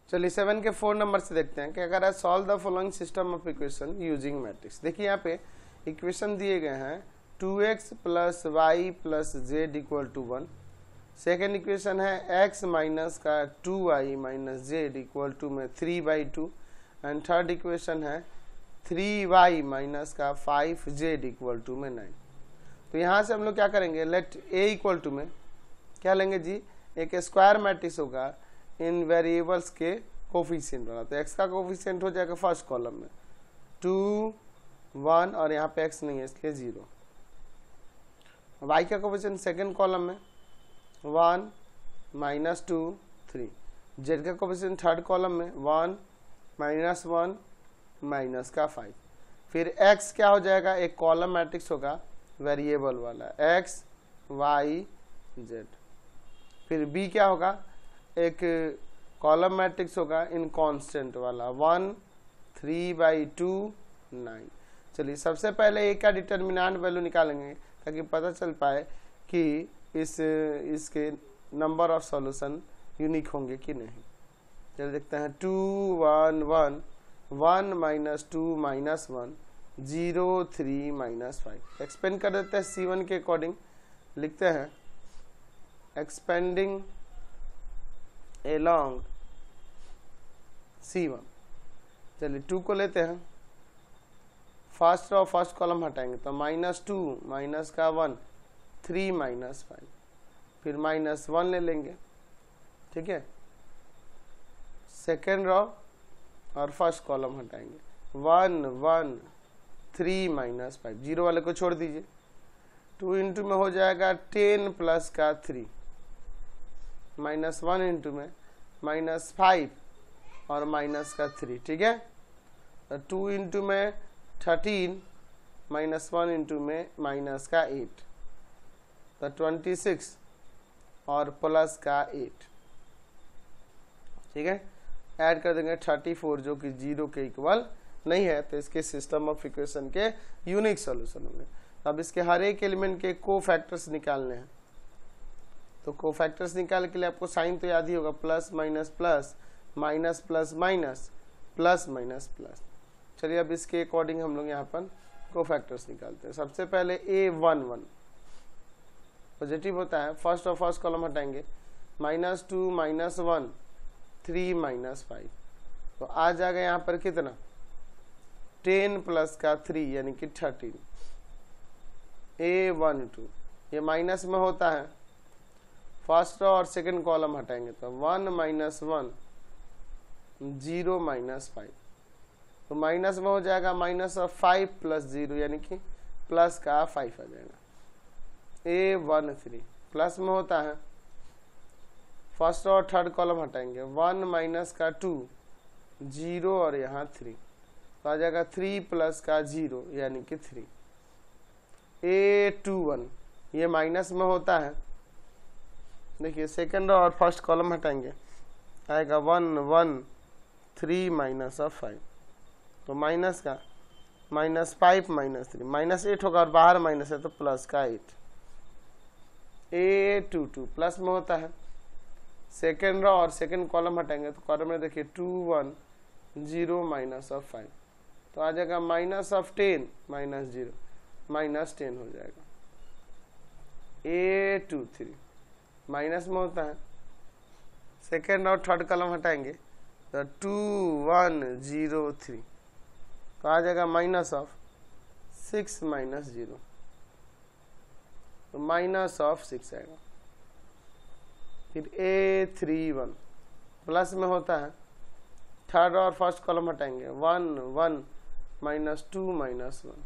चलिए 7 के 4 नंबर से देखते हैं कि अगर I solve the following system of equation using matrix. देखिए यहाँ पे इक्वेशन दिए गए हैं 2x plus y plus z equal to 1। Second equation है x माइनस का 2y minus z equal to में 3/2 एंड थर्ड इक्वेशन है 3y माइनस का 5z इक्वल टू में 9। तो यहाँ से हम लोग क्या करेंगे, लेट a इक्वल टू में क्या लेंगे जी, एक स्क्वायर मैट्रिक्स होगा इन वेरिएबल्स के कोफिशिएंट वाला। तो x का कोफिशिएंट हो जाएगा फर्स्ट कॉलम में 2 1 और यहाँ पे x नहीं है इसलिए 0। y का कोफिशिएंट सेकेंड कॉलम में 1 माइनस 2 3। z का कोफिशिएंट थर्ड कॉलम में 1 माइनस 1 माइनस का 5। फिर x क्या हो जाएगा, एक कॉलम मैट्रिक्स होगा वेरिएबल वाला x y z। फिर b क्या होगा, एक कॉलम मैट्रिक्स होगा इन कांस्टेंट वाला 1 3/2 9। चलिए सबसे पहले ए का डिटर्मिनेंट वैल्यू निकालेंगे ताकि पता चल पाए कि इसके नंबर ऑफ सॉल्यूशन यूनिक होंगे कि नहीं। चलिए देखते हैं 2 1 1 1 माइनस 2 माइनस 1 0 3 माइनस 5। एक्सपेंड कर देते हैं C1 के अकॉर्डिंग, लिखते हैं एक्सपेंडिंग along C1। चलिए 2 को लेते हैं, फर्स्ट और फर्स्ट कॉलम हटाएंगे तो -2 माइनस का 1 3 माइनस 5। फिर -1 ले लेंगे, ठीक है। सेकेंड रो और फर्स्ट कॉलम हटाएंगे 1 1 3 माइनस 5। जीरो वाले को छोड़ दीजिए। 2 इंटू में हो जाएगा 10 प्लस का 3 -1 इंटू में -5 और माइनस का 3, ठीक है। तो 2 इंटू में 13 -1 इंटू में माइनस का 8 तो 26 और प्लस का 8, ठीक है। ऐड कर देंगे 34 जो कि 0 के इक्वल नहीं है, तो इसके सिस्टम ऑफ इक्वेशन के यूनिक सॉल्यूशन होंगे। अब इसके हर एक एलिमेंट के को फैक्टर्स निकालने हैं। तो को फैक्टर्स निकालने के लिए आपको साइन तो याद ही होगा, plus minus plus minus plus minus plus minus plus. चलिए अब इसके अकॉर्डिंग हम लोग यहाँ पर को फैक्टर्स निकालते हैं। सबसे पहले A1 1 पॉजिटिव होता है, फर्स्ट और फर्स्ट कॉलम हटाएंगे -2 -1 3 -5। तो आ जाएगा यहाँ पर कितना 10 प्लस का 3 यानी कि 13। A1 2 ये माइनस में होता है, फर्स्ट और सेकंड कॉलम हटाएंगे तो 1 -1 0 -5। तो माइनस में हो जाएगा -5 प्लस 0 यानी कि प्लस का 5 आ जाएगा। A1 3 प्लस में होता है, फर्स्ट और थर्ड कॉलम हटाएंगे 1 माइनस का 2 0 और यहाँ 3 तो आ जाएगा 3 प्लस का 0 यानी कि 3। A2 1 ये माइनस में होता है, देखिए सेकंड और फर्स्ट कॉलम हटाएंगे आएगा 1 1 3 माइनस ऑफ 5। तो माइनस का -5 -3 -8 होगा और बाहर माइनस है तो प्लस का 8। A2 2 प्लस में होता है, सेकेंड रो और सेकेंड कॉलम हटाएंगे तो कॉलम में देखिए 2 1 0 माइनस ऑफ 5। तो आ जाएगा -10 -0 -10 हो जाएगा। A2 3 माइनस में होता है, सेकेंड और थर्ड कॉलम हटाएंगे तो 2 1 0 3 तो आ जाएगा -6 -0 तो -6 आएगा। फिर A3 1 प्लस में होता है, थर्ड और फर्स्ट कॉलम हटाएंगे 1 1 -2 -1,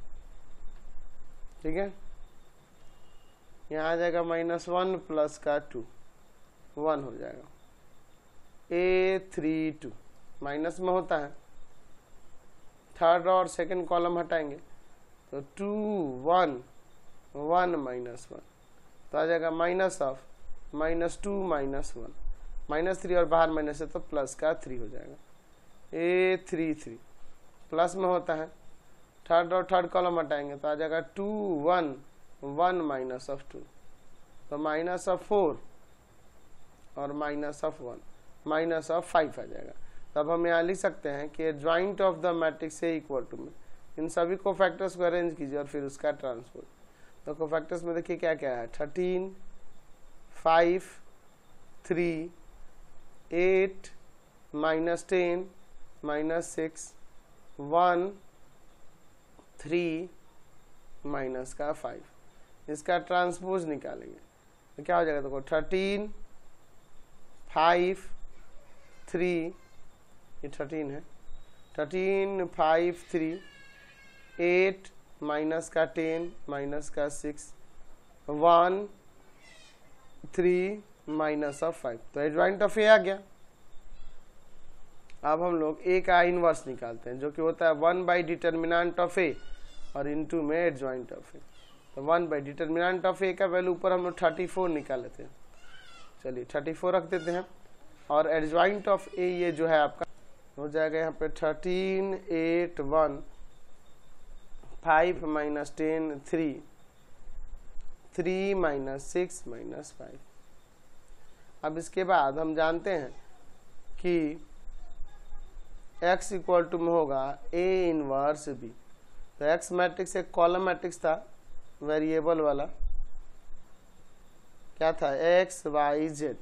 ठीक है। यहाँ आ जाएगा -1 प्लस का 2 1 हो जाएगा। A3 2 माइनस में होता है, थर्ड और सेकंड कॉलम हटाएंगे तो 2 1 1 -1 तो आ जाएगा -2 -1 -3 और बाहर माइनस है तो प्लस का 3 हो जाएगा। A3 3 प्लस में होता है, थर्ड और थर्ड कॉलम हटाएंगे तो आ जाएगा 2 1 1 -2 तो -4 और -1 -5 आ जाएगा। तब हम यहाँ लिख सकते हैं कि adjoint of the matrix A equal to में इन सभी कोफैक्टर्स को अरेंज कीजिए और फिर उसका ट्रांसपोज। तो कोफैक्टर्स में देखिए क्या क्या है, 13, 5, 3, 8, -10, -6, 1, 3, -5। इसका ट्रांसपोज निकालेंगे तो क्या हो जाएगा, देखो 13, 5, 3, ये 13 है, 13, 5, 3, 8, -10, -6, 1, 3, -5। तो एडजॉइंट ऑफ ए आ गया। अब हम लोग ए का इनवर्स निकालते हैं जो कि होता है 1 बाई डिटर्मिनेंट ऑफ ए और इनटू में एडजॉइंट ऑफ ए। तो 1 बाई डिटर्मिनेंट ऑफ ए का वैल्यू ऊपर हम लोग 34 निकाले थे, चलिए 34 रख देते हैं और एडजॉइंट ऑफ ए ये जो है आपका हो जाएगा यहाँ पे 13, 8, 1, 5 -10, 3, 3 -6 -5। अब इसके बाद हम जानते हैं कि x इक्वल टू में होगा a इनवर्स b। तो x मैट्रिक्स एक कॉलम मैट्रिक्स था वेरिएबल वाला, क्या था, x y z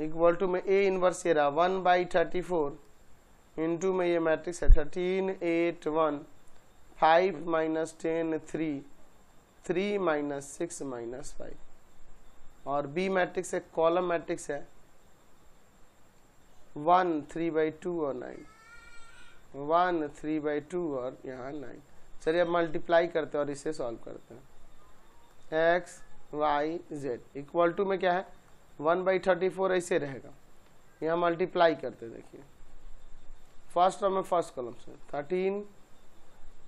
equal to में a इनवर्स ये रहा 1/34 इंटू में ये मैट्रिक्स है 13, 8, 1, 5 -10, 3, 3 -6 -5। और b मैट्रिक्स एक कॉलम मैट्रिक्स है 1, 3/2 और 9, 1, 3/2 और यहाँ 9। चलिए अब मल्टीप्लाई करते हैं और इसे सॉल्व करते हैं। x y z equal to में क्या है 1/34 ऐसे रहेगा, यहाँ मल्टीप्लाई करते देखिए फर्स्ट रो में फर्स्ट कॉलम से 13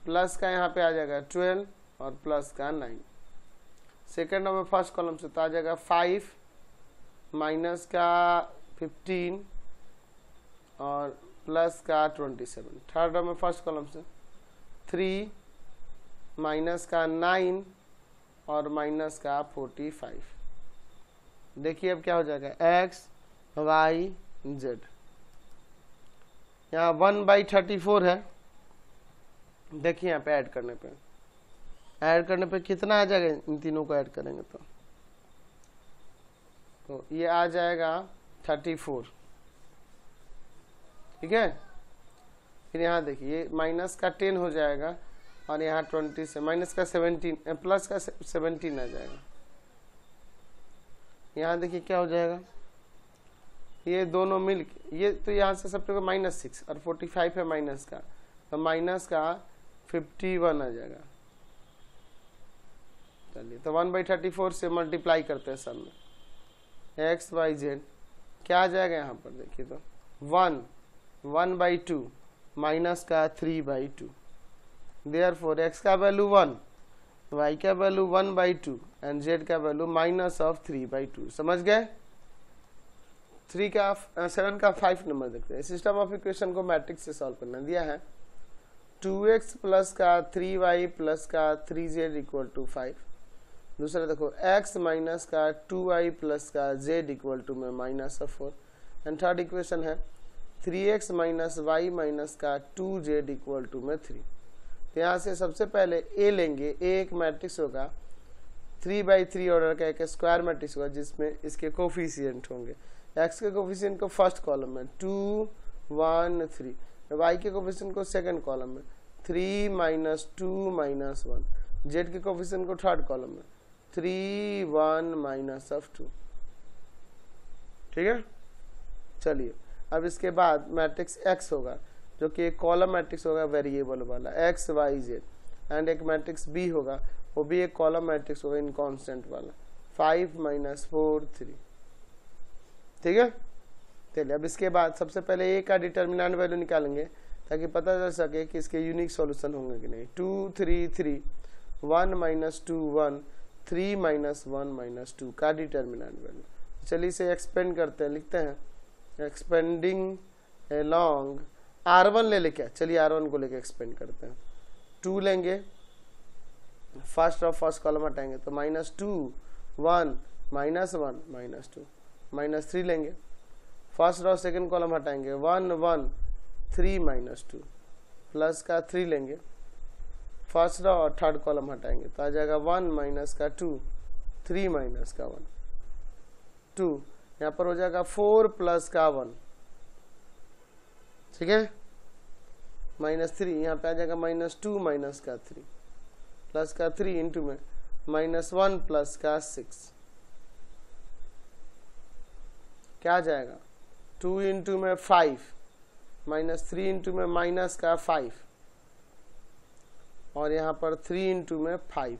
प्लस का यहाँ पे आ जाएगा 12 और प्लस का 9। सेकेंड रो में फर्स्ट कॉलम से तो आ जाएगा 5 माइनस का 15 और प्लस का 27। थर्ड रो में फर्स्ट कॉलम से 3 माइनस का 9 और माइनस का 45। देखिए अब क्या हो जाएगा x y z, यहाँ 1/34 है। देखिए यहाँ पे ऐड करने पे कितना आ जाएगा, इन तीनों को ऐड करेंगे तो ये आ जाएगा 34, ठीक है। फिर यहाँ देखिए माइनस का 10 हो जाएगा और यहाँ 20 से माइनस का 17 प्लस का 17 आ जाएगा। यहाँ देखिए क्या हो जाएगा, ये दोनों मिल ये तो यहाँ से सब -6 और 45 है माइनस का, तो माइनस का 51 आ जाएगा। चलिए तो 1/34 से मल्टीप्लाई करते हैं सब में, x y z क्या आ जाएगा यहाँ पर देखिए तो 1/2 माइनस का 3/2। देयरफॉर x का वैल्यू 1, y का वैल्यू 1/2 एंड z का वैल्यू -3/2। समझ गए। 7 का 5 नंबर देखते हैं। सिस्टम ऑफ इक्वेशन को मैट्रिक्स से सॉल्व करना दिया है 2x प्लस का 3y प्लस का 3z इक्वल टू 5। दूसरा देखो x माइनस का 2y प्लस का z इक्वल टू में -4। एंड थर्ड इक्वेशन है 3x माइनस y माइनस का 2z इक्वल टू में 3। तो यहाँ से सबसे पहले a लेंगे। a एक मैट्रिक्स होगा 3/3 ऑर्डर का एक स्क्वायर मैट्रिक्स होगा जिसमें इसके कोफिशिएंट होंगे। x के कोफिशिएंट को फर्स्ट कॉलम में 2, 1, 3, y के कोफिशिएंट को सेकंड कॉलम में 3, -2, -1, z के कोफिशिएंट को थर्ड कॉलम में 3, 1, -2। ठीक है। चलिए अब इसके बाद मैट्रिक्स x होगा जो कि एक कॉलम मैट्रिक्स होगा वेरिएबल वाला x y z एंड एक मैट्रिक्स b होगा वो भी एक कॉलम मैट्रिक्स होगा इन कांस्टेंट वाला 5, -4, 3। ठीक है। चलिए अब इसके बाद सबसे पहले a का डिटर्मिनेंट वैल्यू निकालेंगे ताकि पता चल सके कि इसके यूनिक सॉल्यूशन होंगे कि नहीं। 2, 3, 3, 1 -2, 1, 3 -1 -2 का डिटर्मिनेंट वैल्यू। चलिए इसे एक्सपेंड करते हैं, लिखते हैं एक्सपेंडिंग अलोंग R1 ले लेके, चलिए R1 को लेके एक्सपेंड करते हैं। 2 लेंगे फर्स्ट और फर्स्ट कॉलम हटाएंगे तो -2, 1, -1, -2, -3 लेंगे फर्स्ट रो सेकंड कॉलम हटाएंगे 1 1 3 माइनस 2 प्लस का 3 लेंगे फर्स्ट रो और थर्ड कॉलम हटाएंगे तो आ जाएगा 1 माइनस का 2 3 माइनस का 1 2 यहाँ पर हो जाएगा 4 प्लस का 1 ठीक है माइनस 3 यहाँ पे आ जाएगा माइनस 2 माइनस का 3 प्लस का 3 इंटू में माइनस 1 प्लस का 6 क्या आ जाएगा 2 इंटू में 5 माइनस 3 इंटू में माइनस का 5 और यहाँ पर 3 इंटू में 5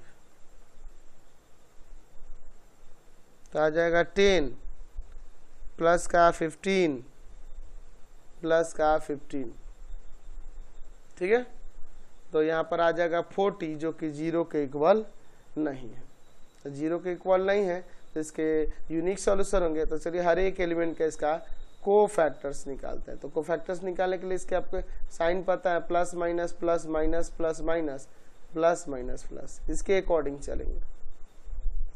तो आ जाएगा 10 प्लस का 15 प्लस का 15 ठीक है। तो यहाँ पर आ जाएगा 40 जो कि 0 के इक्वल नहीं है। तो 0 के इक्वल नहीं है तो इसके यूनिक सॉल्यूशन होंगे। तो चलिए हर एक एलिमेंट का इसका कोफैक्टर्स निकालते हैं। तो कोफैक्टर्स निकालने के लिए इसके आपको साइन पता है plus minus plus minus plus minus plus minus plus इसके अकॉर्डिंग चलेंगे।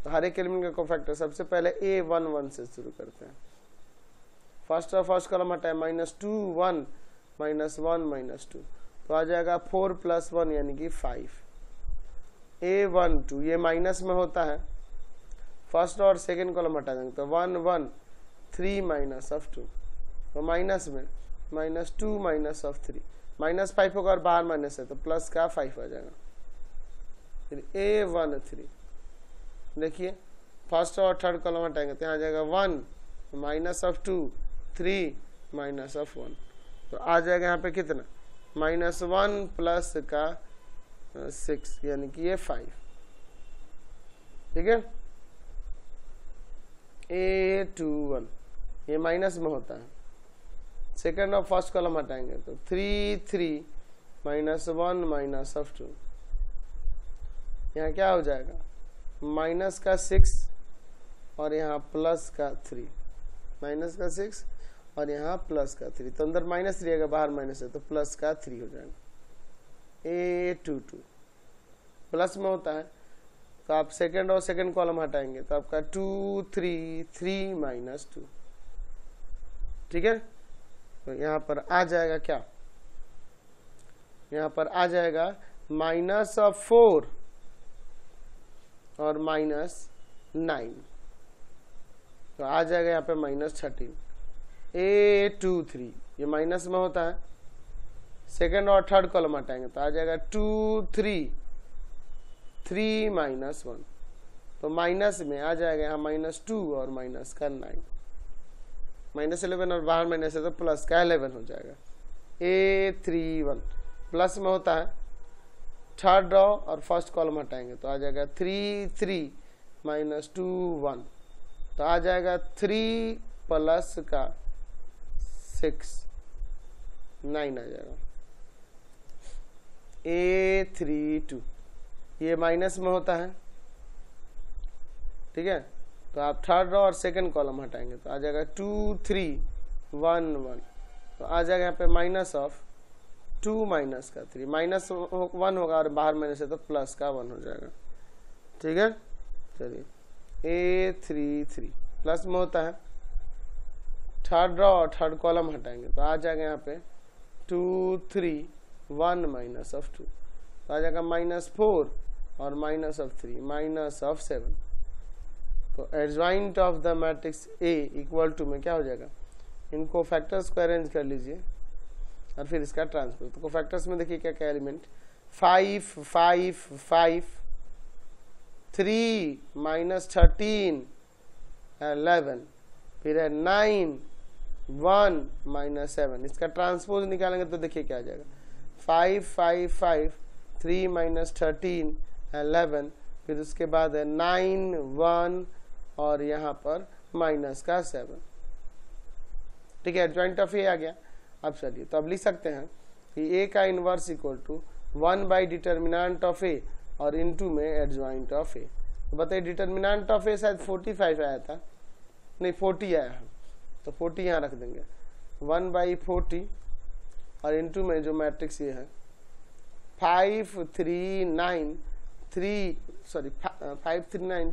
तो हर एक एलिमेंट का कोफैक्टर सबसे पहले A11 से शुरू करते हैं। फर्स्ट कॉलम हटाए माइनस 2 1 माइनस 1 माइनस 2 तो आ जाएगा 4 प्लस 1 यानी कि 5। A12 ये माइनस में होता है फर्स्ट और सेकेंड कॉलम हटा देंगे तो 1 1 3 माइनस ऑफ 2 तो माइनस में माइनस 2 माइनस ऑफ 3 माइनस 5 होगा और बाहर माइनस है तो प्लस का 5 आ जाएगा। फिर A13 देखिए फर्स्ट और थर्ड कॉलम हटाएंगे तो यहाँ आ जाएगा 1 माइनस ऑफ 2 3 माइनस ऑफ 1 तो आ जाएगा यहाँ पे कितना माइनस 1 प्लस का 6 यानी कि ये 5 ठीक है। A21 ये माइनस में होता है सेकेंड और फर्स्ट कॉलम हटाएंगे तो 3 3 माइनस 1 माइनस ऑफ 2 यहाँ क्या हो जाएगा माइनस का 6 और यहाँ प्लस का 3 माइनस का 6 और यहाँ प्लस का 3 तो अंदर माइनस रहेगा बाहर माइनस है तो प्लस का 3 हो जाएगा। A22 प्लस में होता है तो आप सेकेंड और सेकेंड कॉलम हटाएंगे तो आपका 2 3 3 माइनस 2 ठीक है। तो यहाँ पर आ जाएगा क्या यहाँ पर आ जाएगा माइनस ऑफ 4 और माइनस 9 तो आ जाएगा यहाँ पे माइनस 13। A23 ये माइनस में होता है सेकेंड और थर्ड कॉलम हटाएंगे तो आ जाएगा 2 3 3 माइनस 1 तो माइनस में आ जाएगा यहाँ माइनस 2 और माइनस का 9 माइनस 11 और बाहर माइनस है तो प्लस का 11 हो जाएगा। A31 प्लस में होता है थर्ड रो और फर्स्ट कॉलम हटाएंगे तो आ जाएगा 3 3 माइनस 2 1 तो आ जाएगा 3 प्लस का 6 9 आ जाएगा। A32 ये माइनस में होता है ठीक है तो आप थर्ड रो और सेकंड कॉलम हटाएंगे तो आ जाएगा 2 3 1 1 तो आ जाएगा यहाँ पे माइनस ऑफ 2 माइनस का 3 माइनस 1 होगा और बाहर माइनस है तो प्लस का 1 हो जाएगा ठीक है। चलिए A33 प्लस में होता है थर्ड रो और थर्ड कॉलम हटाएंगे तो आ जाएगा यहाँ पे 2 3 1 माइनस ऑफ 2 तो आ जाएगा माइनस 4 और माइनस ऑफ 3 माइनस ऑफ 7 तो adjoint of the matrix A equal to में क्या हो जाएगा इनको फैक्टर्स को अरेंज कर लीजिए और फिर इसका ट्रांसपोज। तो कोफैक्टर्स में देखिए क्या क्या एलिमेंट 5 5 5 3 माइनस 13 11 फिर है 9 1 माइनस 7 इसका ट्रांसपोज निकालेंगे तो देखिए क्या आ जाएगा 5 5 5 3 माइनस 13 11 फिर उसके बाद है 9 1 और यहाँ पर माइनस का 7 ठीक है। एडजॉइंट ऑफ ए आ गया। अब चलिए तो अब लिख सकते हैं कि ए का inverse equal to 1 by determinant of A और इनटू में एडजॉइंट ऑफ ए। तो बताइए डिटर्मिनेंट ऑफ ए शायद 45 आया था नहीं 40 आया है तो 40 यहाँ रख देंगे 1 बाई 40 और इनटू में जो मैट्रिक्स ये है 5 3 9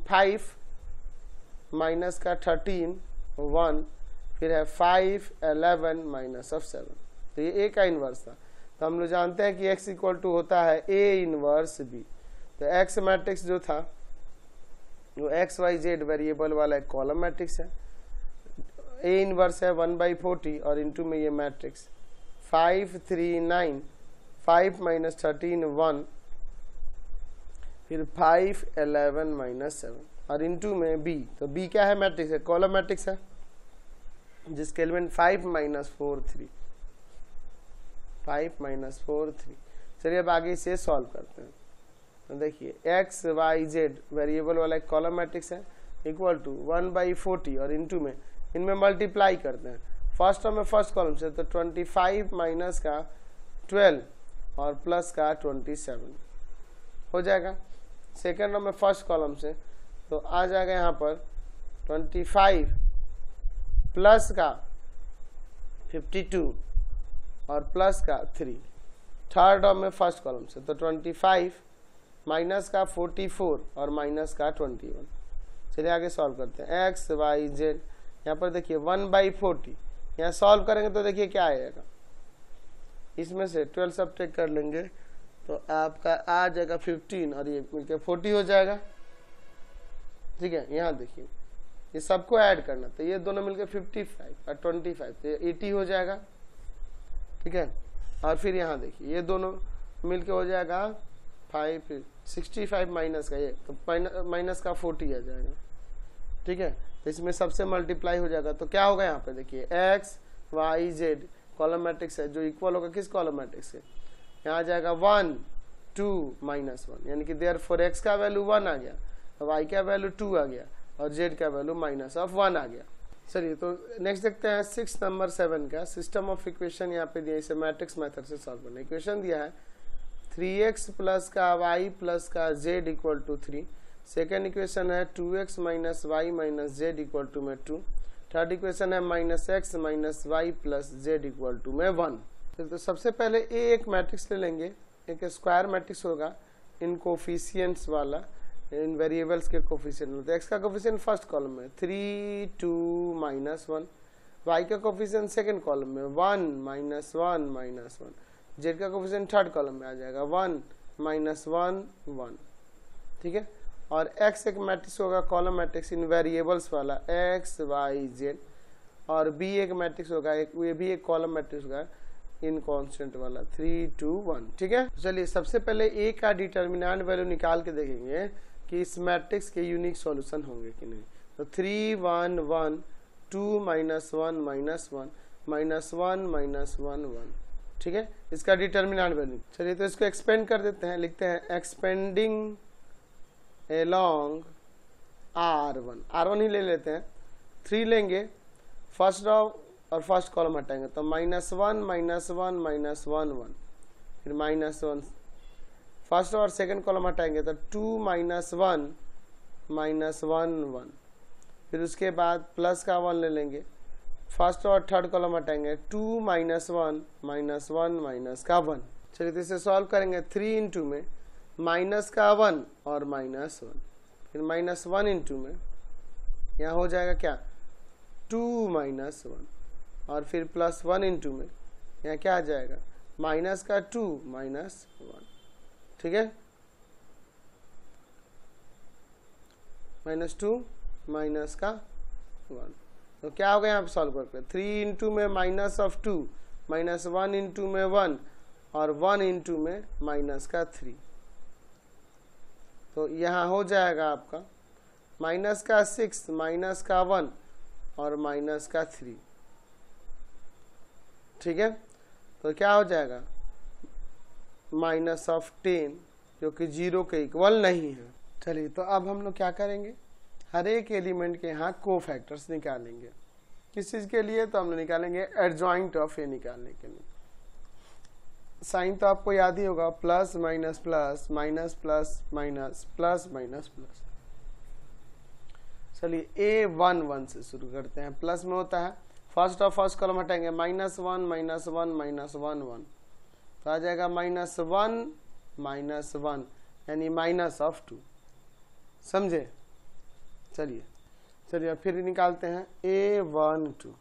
5 माइनस का 13 1 फिर है 5 11 माइनस ऑफ 7। तो ये ए का इन्वर्स था। तो हम लोग जानते हैं कि x इक्वल टू होता है ए इनवर्स बी। तो x मैट्रिक्स जो था वो एक्स वाई जेड वेरिएबल वाला एक कॉलम मैट्रिक्स है। ए इनवर्स है 1/40 और इनटू में ये मैट्रिक्स 5 3 9 5 माइनस 13 1 फिर 5 11 माइनस 7 और इनटू में बी। तो बी क्या है? मैट्रिक्स है, कॉलम मैट्रिक्स है जिसके एलिमेंट 5 माइनस 4 3 5 माइनस 4 3। चलिए अब आगे इसे सॉल्व करते हैं। तो देखिए एक्स वाई जेड वेरिएबल वाला एक कॉलम मैट्रिक्स है इक्वल टू 1/40 और इनटू में इनमें मल्टीप्लाई करते हैं। फर्स्ट टर्म में फर्स्ट कॉलम से तो 25 माइनस का 12 और प्लस का 27 हो जाएगा। सेकेंड टर्म में फर्स्ट कॉलम से तो आ जाएगा यहाँ पर 25 प्लस का 52 और प्लस का 3। थर्ड टर्म में फर्स्ट कॉलम से तो 25 माइनस का 44 और माइनस का 21। चलिए आगे सॉल्व करते हैं। एक्स वाई जेड यहाँ पर देखिए 1/40 यहाँ सॉल्व करेंगे तो देखिए क्या आएगा, इसमें से 12 सब्ट्रैक्ट कर लेंगे तो आपका आ जाएगा 15 और ये मिलकर 40 हो जाएगा। ठीक है, यहाँ देखिए ये सबको ऐड करना तो ये दोनों मिलकर 55 और 25 तो ये 80 हो जाएगा। ठीक है, और फिर यहाँ देखिए ये दोनों मिलके हो जाएगा 65 माइनस का ये तो माइनस का 40 आ जाएगा। ठीक है, तो इसमें सबसे मल्टीप्लाई हो जाएगा तो क्या होगा यहाँ पे देखिए x y z column matrix है जो इक्वल होगा किस कॉलम मैट्रिक्स से, यहाँ आ जाएगा 1 2 -1 यानी कि देयरफॉर एक्स का वैल्यू 1 आ गया, वाई का वैल्यू 2 आ गया और जेड का वैल्यू -1 आ गया। चलिए तो नेक्स्ट देखते हैं 6 नंबर 7 का सिस्टम ऑफ इक्वेशन यहाँ पे दिया, इसे मैट्रिक्स मेथड से सॉल्व करना। इक्वेशन दिया है 3x प्लस का y प्लस का z equal to 3। Second equation है 2x minus y minus z equal to में 2। थर्ड इक्वेशन है -x minus y plus z equal to में 1। तो सबसे पहले एक मैट्रिक्स ले लेंगे, एक स्क्वायर मैट्रिक्स होगा इन कोफिशियंट्स वाला, इन वेरिएबल्स के कोफिशिएंट। तो x का कोफिशिएंट फर्स्ट कॉलम में 3 2 -1, y का कोफिशिएंट सेकंड कॉलम में 1 -1 -1, जेड का कोफिशिएंट थर्ड कॉलम में आ जाएगा 1 -1 1। ठीक है, और x एक मैट्रिक्स होगा कॉलम मैट्रिक्स इन वेरिएबल्स वाला x y z, और b एक मैट्रिक्स होगा ये भी एक कॉलम मैट्रिक्स होगा इन कांस्टेंट वाला 3 2 1। ठीक है, चलिए सबसे पहले a का डिटर्मिनेंट वैल्यू निकाल के देखेंगे कि इस मैट्रिक्स के यूनिक सॉल्यूशन होंगे कि नहीं। तो 3 1 1 2 -1 -1 -1 1। ठीक है, इसका डिटर्मिनेंट वैल्यू। चलिए तो इसको एक्सपेंड कर देते हैं, लिखते हैं एक्सपेंडिंग एलोंग R1 ही ले लेते हैं। 3 लेंगे फर्स्ट रो और फर्स्ट कॉलम हटाएंगे तो -1 -1 -1 1, फिर -1 फर्स्ट और सेकंड कॉलम हटाएंगे तो 2 -1 -1 1, फिर उसके बाद प्लस का 1 ले लेंगे। फर्स्ट और थर्ड कॉलम हटाएंगे 2 -1 -1 माइनस का 1। चलिए तो इसे सॉल्व करेंगे 3 इंटू में माइनस का 1 और -1, फिर -1 इंटू में यहाँ हो जाएगा क्या 2 -1 और फिर +1 इंटू में यहाँ क्या आ जाएगा माइनस का 2 -1। ठीक है, -2 माइनस का 1। तो क्या होगा यहाँ पे सॉल्व करके 3 इंटू में -2 -1 इंटू में 1 और 1 इंटू में माइनस का 3। तो यहाँ हो जाएगा आपका -6 माइनस का 1 और माइनस का 3। ठीक है, तो क्या हो जाएगा -10 जो कि 0 के इक्वल नहीं है। चलिए तो अब हम लोग क्या करेंगे, हर एक एलिमेंट के यहाँ कोफैक्टर्स निकालेंगे। किस चीज़ के लिए, तो हम लोग निकालेंगे एडजॉइंट ऑफ ए निकालने के लिए। साइन तो आपको याद ही होगा, plus minus plus minus plus minus plus minus plus. चलिए A1 1 से शुरू करते हैं। प्लस में होता है फर्स्ट और फर्स्ट कॉलम हटाएंगे -1 -1 -1 1, तो आ जाएगा -1 -1 यानी -2। समझे। चलिए फिर निकालते हैं A1 2।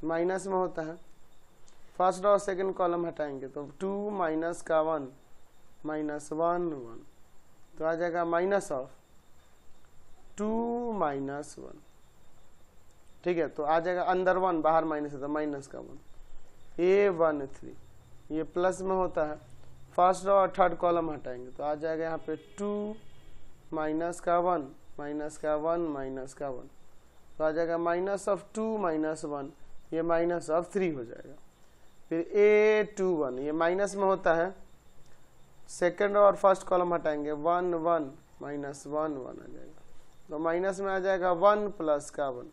माइनस में होता है, फर्स्ट और सेकंड कॉलम हटाएंगे तो 2 माइनस का 1 माइनस 1 1, तो आ जाएगा माइनस ऑफ 2 माइनस 1। ठीक है, तो आ जाएगा अंदर 1 बाहर माइनस है तो माइनस का 1, A1 3। ये प्लस में होता है, फर्स्ट और थर्ड कॉलम हटाएंगे तो आ जाएगा यहाँ पे 2 माइनस का 1 माइनस का 1 माइनस का 1, तो आ जाएगा माइनस ऑफ 2 माइनस 1, ये माइनस ऑफ 3 हो जाएगा। फिर A21 ये माइनस में होता है, सेकंड और फर्स्ट कॉलम हटाएंगे 1 1 माइनस 1 1 आ जाएगा, तो माइनस में आ जाएगा 1 प्लस का 1,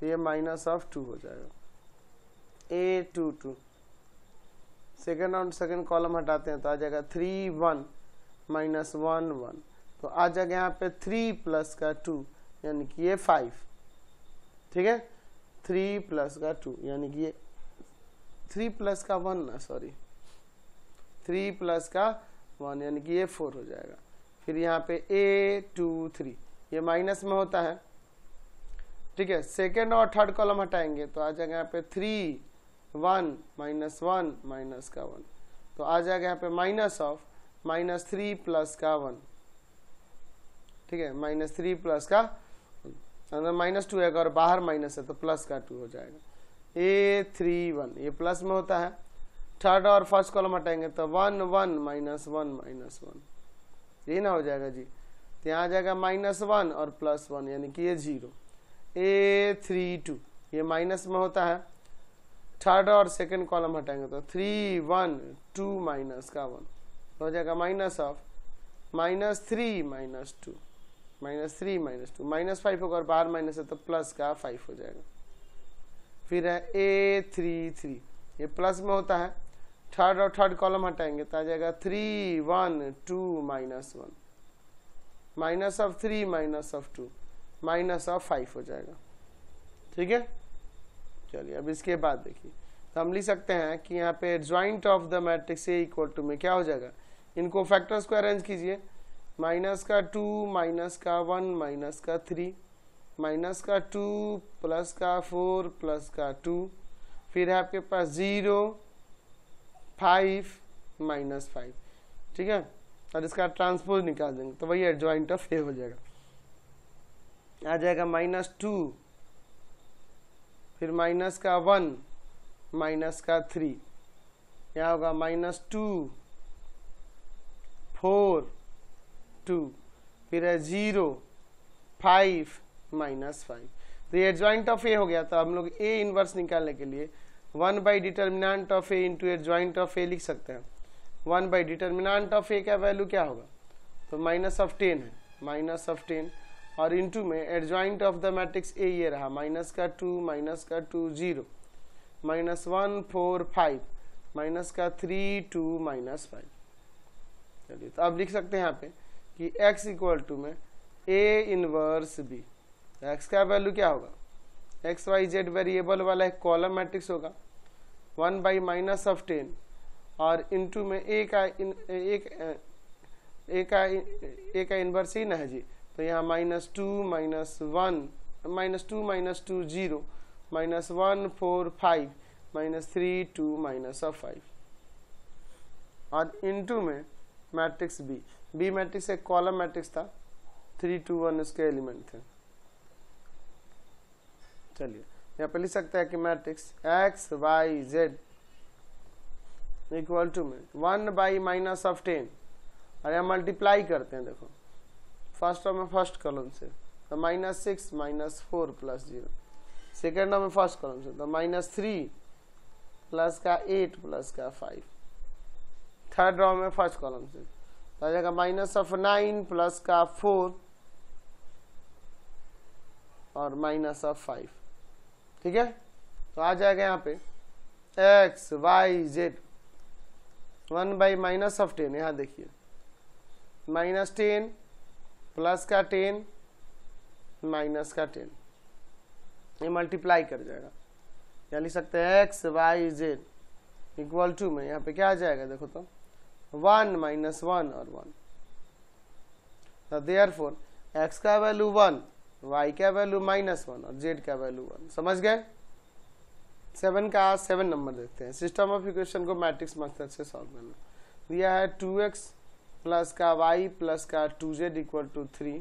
तो ये माइनस ऑफ 2 हो जाएगा। A22 सेकंड और सेकंड कॉलम हटाते हैं तो आ जाएगा 3 1 माइनस 1 1, तो आ जाएगा यहाँ पे 3 प्लस का 2 यानी कि ये 5। ठीक है, 3 प्लस का 2 यानी कि ये 3 प्लस का 1 ना, सॉरी 3 प्लस का 1 यानी कि ये 4 हो जाएगा। फिर यहाँ पे A23 ये माइनस में होता है। ठीक है, सेकेंड और थर्ड कॉलम हटाएंगे तो आ जाएगा यहाँ पे 3 1 माइनस 1 माइनस का 1, तो आ जाएगा यहाँ पे माइनस ऑफ माइनस 3 प्लस का 1। ठीक है, माइनस 3 प्लस का अंदर माइनस 2 है और बाहर माइनस है तो प्लस का 2 हो जाएगा। A31 ये प्लस में होता है, थर्ड और फर्स्ट कॉलम हटाएंगे तो 1 1 माइनस 1 माइनस 1, ये ना हो जाएगा जी, तो यहाँ आ जाएगा माइनस 1 और प्लस 1 यानी कि ये 0। A32 ये माइनस में होता है, थर्ड और सेकंड कॉलम हटाएंगे तो 3 1 2 माइनस का 1, तो हो जाएगा minus of minus 3 minus 2 minus 3 minus 2, minus 5 होगा और बाहर माइनस है तो प्लस का 5 हो जाएगा। फिर है A33 ये प्लस में होता है, थर्ड और थर्ड कॉलम हटाएंगे तो आ जाएगा 3 1 2 minus 1, minus of 3 minus of 2 minus of 5 हो जाएगा। ठीक है, चलिए अब इसके बाद देखिए, तो हम लिख सकते हैं कि यहाँ पे adjoint of the matrix A equal to में क्या हो जाएगा, इनको फैक्टर्स को अरेंज कीजिए, माइनस का 2 माइनस का 1 माइनस का 3 माइनस का 2 प्लस का 4 प्लस का 2, फिर है आपके पास 0 5 माइनस 5। ठीक है, और इसका ट्रांसपोज निकाल देंगे तो वही एडजॉइंट ऑफ ए हो जाएगा, आ जाएगा माइनस 2 फिर माइनस का 1 माइनस का 3, यहाँ होगा माइनस 2 4 2, फिर है 0 5 माइनस 5, तो ये एडजॉइंट ऑफ ए हो गया। तो हम लोग ए इनवर्स निकालने के लिए 1 by determinant of A into adjoint of A लिख सकते हैं। 1 बाई डिटर्मिनेंट ऑफ ए का वैल्यू क्या होगा, तो माइनस ऑफ 10 है, माइनस ऑफ 10 और इंटू में एडजॉइंट ऑफ द मैट्रिक्स ए ये रहा, माइनस का 2 माइनस का 2 0 माइनस 1 4 5 माइनस का 3 2 माइनस 5। चलिए तो अब लिख सकते हैं यहाँ पे कि x इक्वल टू में a इनवर्स b, x का वैल्यू क्या होगा, एक्स वाई जेड वेरिएबल वाला एक कॉलम मैट्रिक्स होगा 1 बाई माइनस ऑफ 10 और इंटू में a का इनवर्स ही ना है जी, तो यहाँ minus 2 minus 1 minus 2 minus 2 0 minus 1 4 5 minus 3 2 minus of 5 और इंटू में मैट्रिक्स बी मैट्रिक्स एक कॉलम मैट्रिक्स था, 3 2 1 इसके एलिमेंट थे। चलिए यहाँ पे लिख सकते हैं कि matrix x y z equal to में 1 बाई माइनस ऑफ 10 और यहाँ मल्टीप्लाई करते हैं, देखो फर्स्ट रो में फर्स्ट कॉलम से तो minus 6 minus 4 plus 0, second row में फर्स्ट कॉलम से तो माइनस 3 प्लस का 8 प्लस का 5, थर्ड रो में फर्स्ट कॉलम से तो आ जाएगा माइनस ऑफ 9 प्लस का 4 और माइनस ऑफ 5। ठीक है, तो आ जाएगा यहाँ पे x y z 1 by minus of 10, यहाँ देखिए माइनस 10 प्लस का 10 माइनस का 10, ये मल्टीप्लाई कर जाएगा, या लिख सकते हैं x y z equal to में यहाँ पे क्या आ जाएगा, देखो तो 1 माइनस 1 और 1, तो देयरफॉर एक्स का वैल्यू 1 y का वैल्यू -1 और z का वैल्यू 1। समझ गए? 7 का 7 नंबर देखते हैं। सिस्टम ऑफ इक्वेशन को मैट्रिक्स मेथड से सॉल्व करना। दिया है 2x प्लस का y प्लस का 2z इक्वल टू 3।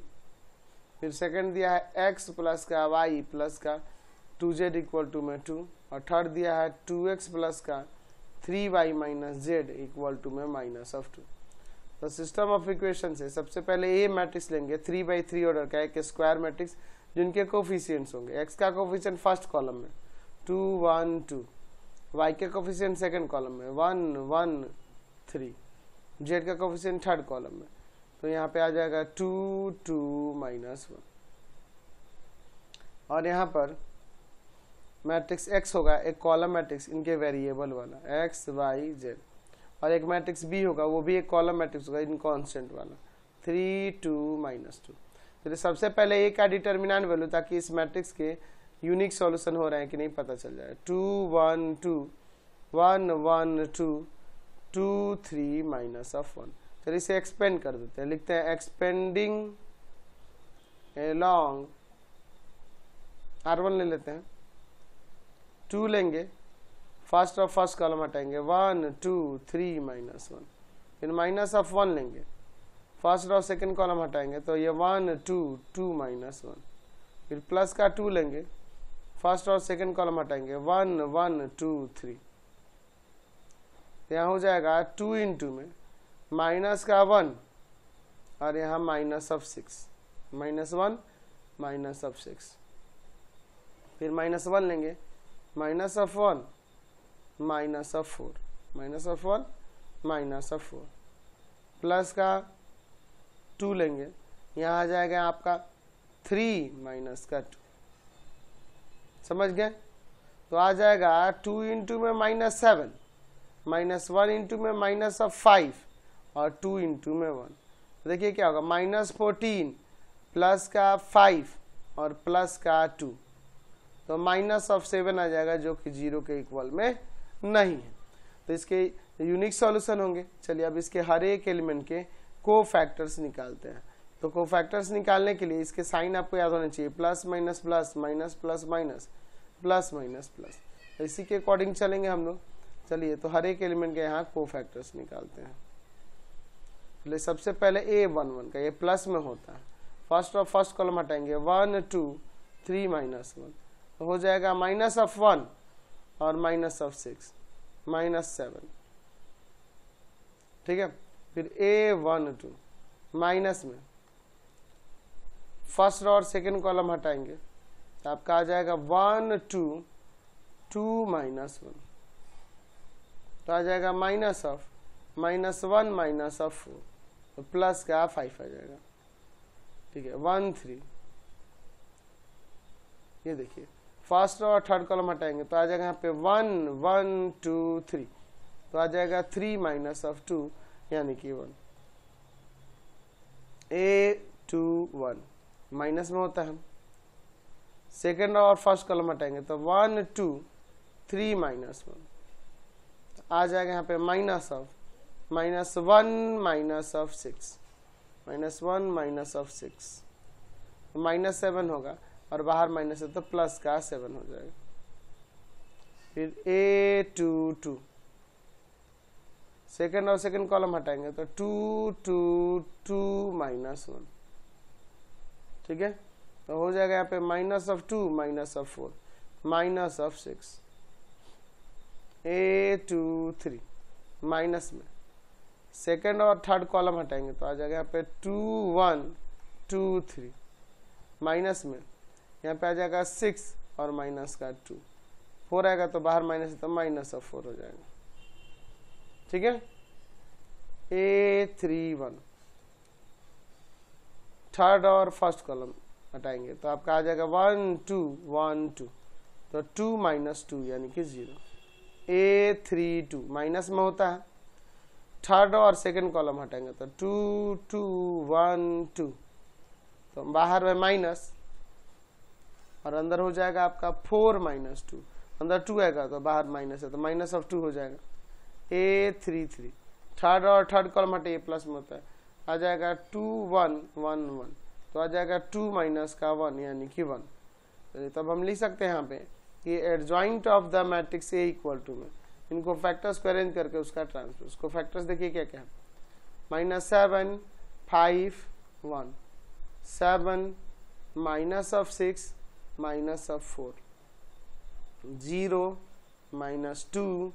फिर सेकंड दिया है x प्लस का y प्लस का 2z इक्वल टू में 2। और थर्ड दिया है 2x प्लस का 3y minus z equal to में माइनस ऑफ 2। तो सिस्टम ऑफ इक्वेशन से सबसे पहले ए मैट्रिक्स लेंगे 3/3 ऑर्डर का एक स्क्वायर मैट्रिक्स जिनके कोफिशिएंट्स होंगे। x का कोफिशिएंट फर्स्ट कॉलम में 2 1 2, y के कोफिशिएंट सेकंड कॉलम में 1 1 3, z का कोफिशिएंट थर्ड कॉलम में। तो यहाँ पे आ जाएगा 2 2 माइनस 1। और यहाँ पर मैट्रिक्स x होगा एक कॉलम मैट्रिक्स इनके वेरिएबल वाला x y z, और एक मैट्रिक्स b होगा वो भी एक कॉलम मैट्रिक्स होगा इन कांस्टेंट वाला 3 2 माइनस 2। तो सबसे पहले a का डिटर्मिनेंट वैल्यू ताकि इस मैट्रिक्स के यूनिक सॉल्यूशन हो रहे हैं कि नहीं पता चल जाए। 2 1 2 1 1 2 2 3 माइनस ऑफ 1। चलिए इसे एक्सपेंड कर देते हैं, लिखते हैं एक्सपेंडिंग अलोंग R1 ले लेते हैं, 2 लेंगे, फर्स्ट और फर्स्ट कॉलम हटाएंगे 1 2 3 माइनस 1। फिर माइनस ऑफ 1 लेंगे, फर्स्ट और सेकंड कॉलम हटाएंगे तो ये 1 2 2 माइनस 1। फिर प्लस का 2 लेंगे, फर्स्ट और सेकंड कॉलम हटाएंगे 1 1 2 3। यहाँ हो जाएगा 2 इंटू में माइनस का 1 और यहाँ minus of 6, minus 1 minus of 6। फिर माइनस 1 लेंगे, minus of 1 minus of 4, minus of 1 minus of 4। Plus का 2 लेंगे, यहाँ आ जाएगा आपका 3 माइनस का 2। समझ गए? तो आ जाएगा 2 इंटू में माइनस 7, माइनस 1 इंटू में माइनस ऑफ 5 और 2 इंटू में 1। देखिए क्या होगा, माइनस 14 प्लस का 5 और प्लस का 2, तो माइनस ऑफ 7 आ जाएगा जो कि 0 के इक्वल में नहीं है। तो इसके यूनिक सॉल्यूशन होंगे। चलिए अब इसके हर एक एलिमेंट के कोफैक्टर्स निकालते हैं। तो कोफैक्टर्स निकालने के लिए इसके साइन आपको याद होने चाहिए, plus minus plus minus plus minus plus minus plus, इसी के अकॉर्डिंग चलेंगे हम लोग। चलिए तो हर एक एलिमेंट के यहाँ कोफैक्टर्स निकालते हैं। चलिए सबसे पहले a11 का, ये प्लस में होता है, फर्स्ट और फर्स्ट कॉलम हटाएंगे 1 2 3 माइनस 1, तो हो जाएगा माइनस ऑफ 1 और माइनस ऑफ 6 माइनस 7। ठीक है। फिर a12 माइनस में फर्स्ट और सेकंड कॉलम हटाएंगे तो आपका आ जाएगा 1 2 2 माइनस 1, तो आ जाएगा माइनस ऑफ -1 माइनस ऑफ 4, तो प्लस का 5 आ जाएगा। ठीक है। 1 3, ये देखिए फर्स्ट और थर्ड कॉलम हटाएंगे तो आ जाएगा यहाँ पे 1 1 2 3, तो आ जाएगा 3 माइनस ऑफ 2 यानी कि 1। a21 माइनस में होता है, सेकंड और फर्स्ट कॉलम हटाएंगे तो 1 2 3 माइनस 1, आ जाएगा यहाँ पे minus of -1 minus of 6, -1 minus of 6, -7 होगा और बाहर माइनस है तो प्लस का 7 हो जाएगा। फिर a22 सेकंड और सेकंड कॉलम हटाएंगे तो 2 2 2 माइनस 1। ठीक है। तो हो जाएगा यहाँ पे minus of 2 minus of 4 minus of 6। a23 minus में सेकंड और थर्ड कॉलम हटाएंगे तो आ जाएगा यहाँ पे 2 1 2 3, माइनस में यहाँ पे आ जाएगा 6 और माइनस का 2, 4 आएगा तो बाहर माइनस है तो माइनस ऑफ 4 हो जाएगा। ठीक है। a31 थर्ड और फर्स्ट कॉलम हटाएंगे तो आपका आ जाएगा 1 2 1 2, तो 2 माइनस 2 यानी कि 0। a32 माइनस में होता है, थर्ड और सेकंड कॉलम हटाएंगे तो 2 2 1 2, तो बाहर में माइनस और अंदर हो जाएगा आपका 4 माइनस 2, अंदर 2 आएगा तो बाहर माइनस है तो माइनस ऑफ 2 हो जाएगा। a33 थर्ड और थर्ड कॉलम हटे प्लस में होता है, आ जाएगा 2 1 1 1, तो आ जाएगा 2 माइनस का 1 यानी कि 1। तो तब हम लिख सकते हैं यहाँ पे कि adjoint of the matrix A equal to में इनको फैक्टर्स को अरेंज करके उसका ट्रांसपोज। उसको फैक्टर्स देखिए क्या क्या है, -7 5 1 7 -6 -4 0 -2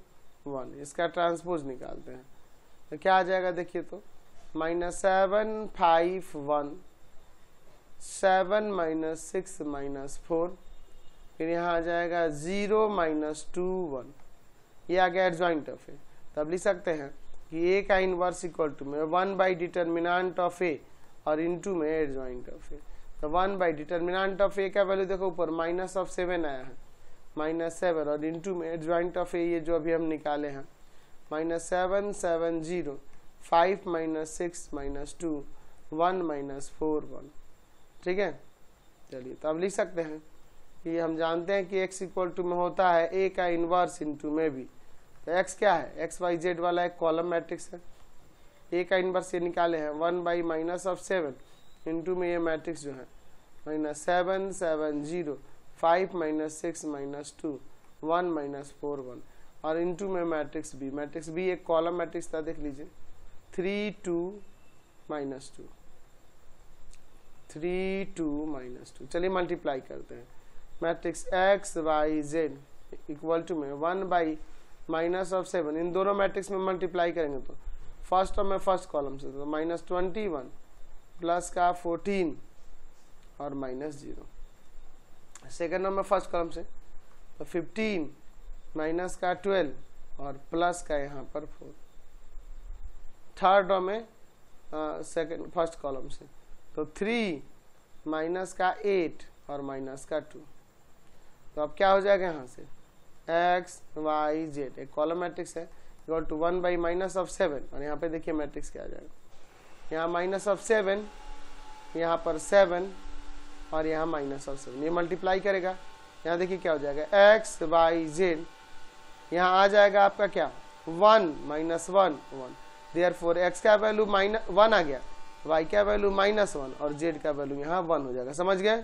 1। इसका ट्रांसपोज निकालते हैं तो क्या आ जाएगा देखिए, तो -7 5 1 7 -6 -4, फिर यहाँ आ जाएगा 0 -2 1। ये आ गया एडजॉइंट ऑफ ए। तब लिख सकते हैं कि ए का इनवर्स इक्वल टू में 1 बाई डिटर्मिनेंट ऑफ ए और इनटू में एडजॉइंट ऑफ ए। तो 1 बाई डिटर्मिनेंट ऑफ ए का वैल्यू देखो ऊपर -7 आया है, -7 और इनटू में एडजॉइंट ऑफ ए ये जो अभी हम निकाले हैं -7 7 0 5 -6 -2 1 -4 1। ठीक है, चलिए तो अब लिख सकते हैं कि हम जानते हैं कि x इक्वल टू में होता है a का इनवर्स इनटू में भी। तो x क्या है, x y z वाला एक कॉलम मैट्रिक्स है। a का इनवर्स ये निकाले हैं 1 बाई -7 इनटू में ये मैट्रिक्स जो है -7 7 0 5 -6 -2 1 -4 1 और इनटू में मैट्रिक्स b एक कॉलम मैट्रिक्स था, देख लीजिए 3 2 -2 3 2 -2। चलिए मल्टीप्लाई करते हैं, matrix x y z equal to में 1 बाई -7। इन दोनों मैट्रिक्स में मल्टीप्लाई करेंगे तो फर्स्ट टर्म में फर्स्ट कॉलम से तो -21 प्लस का 14 और -0। सेकेंड टर्म में फर्स्ट कॉलम से तो 15 माइनस का 12 और प्लस का यहाँ पर 4। थर्ड टर्म में सेकेंड फर्स्ट कॉलम से तो 3 माइनस का 8 और माइनस का 2। तो अब क्या हो जाएगा यहाँ से x y z एक कॉलम मैट्रिक्स है इक्वल टू 1 बाई -7 और यहाँ पे देखिए मैट्रिक्स क्या आ जाएगा, यहाँ -7 यहाँ पर 7 और यहाँ -7। ये मल्टीप्लाई करेगा, यहाँ देखिए क्या हो जाएगा x y z, यहाँ आ जाएगा आपका क्या 1 -1 1। देयरफॉर x का वैल्यू -1 आ गया, y का वैल्यू -1 और z का वैल्यू यहाँ 1 हो जाएगा। समझ गए।